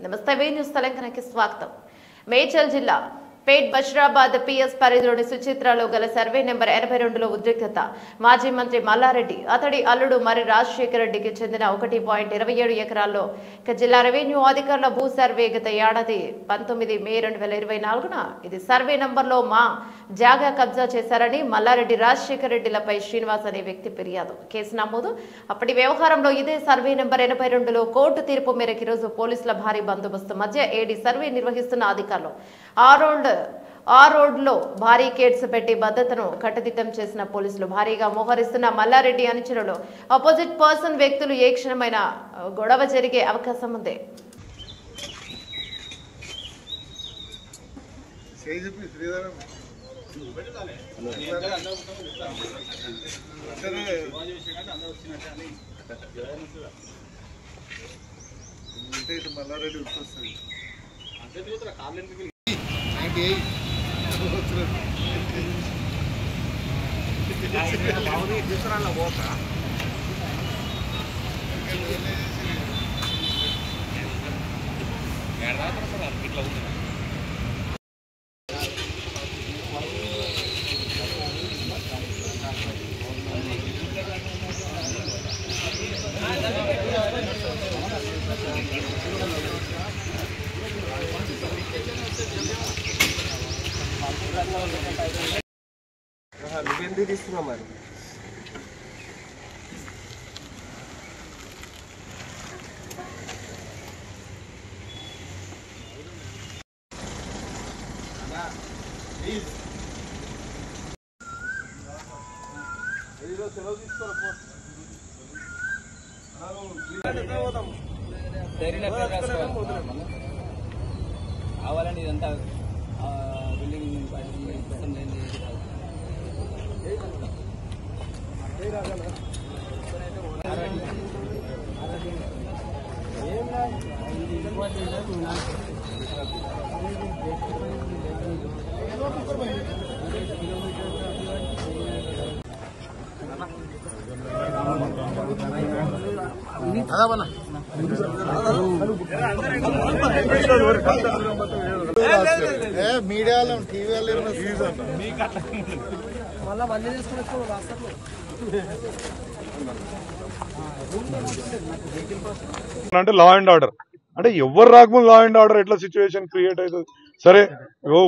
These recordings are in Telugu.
నమస్తే వి న్యూస్ తెలంగాణకి స్వాగతం. మేడ్చల్ జిల్లా పేట్ బషీరాబాద్ పిఎస్ పరిధిలోని సుచిత్రలో గల సర్వే నెంబర్ 82లో ఉద్రిక్తత. మాజీ మంత్రి మల్లారెడ్డి అతడి అల్లుడు మరి రాజశేఖర రెడ్డికి చెందిన 1.27 ఎకరాల్లో జిల్లా రెవెన్యూ అధికారుల భూ సర్వే గత ఏడాది 19 మే 2024న ఇది సర్వే నంబర్లో మా జాగా కబ్జా చేశారని మల్లారెడ్డి రాజశేఖర రెడ్డిలపై శ్రీనివాస్ అనే వ్యక్తి ఫిర్యాదు. కేసు నమోదు. అప్పటి వ్యవహారంలో ఇదే సర్వే నెంబర్ 82లో కోర్టు తీర్పు మేరకు ఈరోజు పోలీసుల భారీ బందోబస్తు మధ్య ఏడీ సర్వే నిర్వహిస్తున్న అధికారులు ఆ రోడ్లో బారికేడ్స్ పెట్టి భద్రతను కట్టుదిట్టం చేసిన పోలీసులు భారీగా మోహరిస్తున్న మల్లారెడ్డి అనుచరులు అపోజిట్ పర్సన్ వ్యక్తులు ఏ క్షణమైన గొడవ జరిగే అవకాశం ఉంది. నువ్వెందుకు తీసుకున్నావు మరి? కావాలండి ఇదంతా బిల్డింగ్ లేని మీడియాలో టీవీలో అంటే లా అండ్ ఆర్డర్ అంటే ఎవరు రాకముందు లా అండ్ ఆర్డర్ ఎట్లా సిచ్యువేషన్ క్రియేట్ అవుతుంది? సరే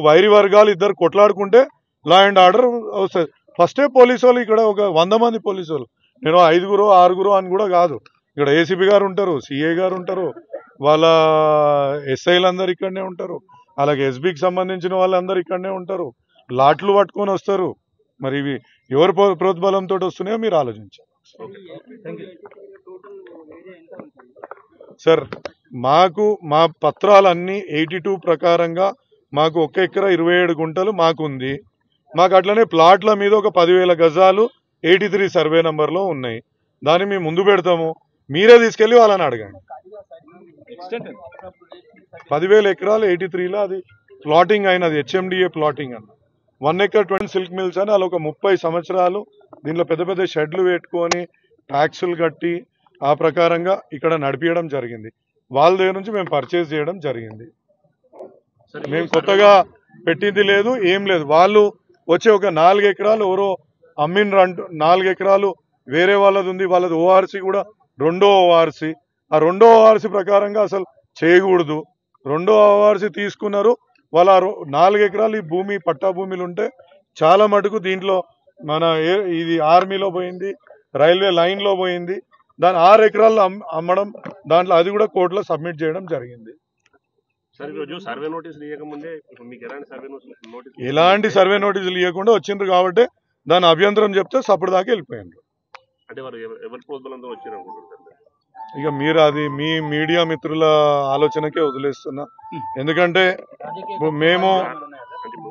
వైరి వర్గాలు ఇద్దరు కొట్లాడుకుంటే లా అండ్ ఆర్డర్ వస్తుంది. ఫస్టే పోలీసు వాళ్ళు ఇక్కడ ఒక 100 మంది పోలీసు వాళ్ళు, నేను 5గురు 6గురు అని కూడా కాదు, ఇక్కడ ఏసీపీ గారు ఉంటారు, సిఐ గారు ఉంటారు, వాళ్ళ ఎస్ఐలు అందరు ఇక్కడనే ఉంటారు, అలాగే ఎస్బీకి సంబంధించిన వాళ్ళందరూ ఇక్కడనే ఉంటారు, లాట్లు పట్టుకొని వస్తారు. మరి ఇవి ఎవరి ప్రోద్బలంతో వస్తున్నాయో మీరు ఆలోచించారు సార్. మాకు మా పత్రాలన్నీ 82 ప్రకారంగా మాకు 1 ఎకరా 27 గుంటలు మాకుంది. మాకు అట్లనే ప్లాట్ల మీద ఒక 10,000 గజాలు 83 సర్వే నంబర్లో ఉన్నాయి. దాన్ని మేము ముందు పెడతాము, మీరే తీసుకెళ్ళి వాళ్ళని అడగండి. 10,000 ఎకరాలు 83లో అది ప్లాటింగ్ అయినది, హెచ్ఎండిఏ ప్లాటింగ్ అన్న 1 ఎకర్ 20 సిల్క్ మిల్స్ అని అలా ఒక 30 సంవత్సరాలు దీంట్లో పెద్ద పెద్ద షెడ్లు పెట్టుకొని ట్యాక్సులు కట్టి ఆ ప్రకారంగా ఇక్కడ నడిపించడం జరిగింది. వాళ్ళ దగ్గర నుంచి మేము పర్చేజ్ చేయడం జరిగింది. మేము కొత్తగా పెట్టింది లేదు, ఏం లేదు. వాళ్ళు వచ్చే ఒక 4 ఎకరాలు ఎవరో అమ్మిండ్రంటూ 4 ఎకరాలు వేరే వాళ్ళది ఉంది, వాళ్ళది ఓఆర్సీ కూడా రెండో ఓఆర్సీ. ఆ రెండో ఓఆర్సీ ప్రకారంగా అసలు చేయకూడదు, రెండో ఓఆర్సీ తీసుకున్నారు. వాళ్ళ 4 ఎకరాలు ఈ భూమి పట్టా భూమిలు ఉంటే చాలా మటుకు దీంట్లో మన ఇది ఆర్మీలో పోయింది, రైల్వే లైన్లో పోయింది. దాని 6 ఎకరాలు అమ్మడం, దాంట్లో అది కూడా కోర్టులో సబ్మిట్ చేయడం జరిగింది. ఎలాంటి సర్వే నోటీసులు ఇవ్వకుండా వచ్చిండ్రు కాబట్టి దాని అభ్యంతరం చెప్తే సప్పుడు దాకా వెళ్ళిపోయిండ్రు. ఇక మీరు అది మీ మీడియా మిత్రుల ఆలోచనకే వదిలేస్తున్నా. ఎందుకంటే మేము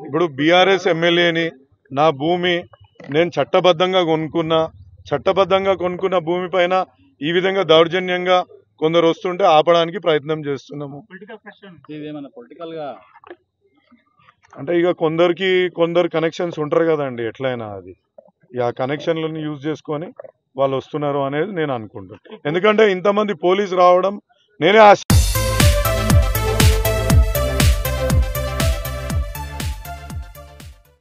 ఇప్పుడు బీఆర్ఎస్ ఎమ్మెల్యేని, నా భూమి నేను చట్టబద్ధంగా కొనుక్కున్న భూమి పైన ఈ విధంగా దౌర్జన్యంగా కొందరు వస్తుంటే ఆపడానికి ప్రయత్నం చేస్తున్నాము. అంటే ఇక కొందరు కనెక్షన్స్ ఉంటారు కదండి, ఎట్లయినా అది ఆ కనెక్షన్లను యూజ్ చేసుకొని వాళ్ళు వస్తున్నారు అనేది నేను అనుకుంటున్నాను. ఎందుకంటే ఇంతమంది పోలీసు రావడం నేనే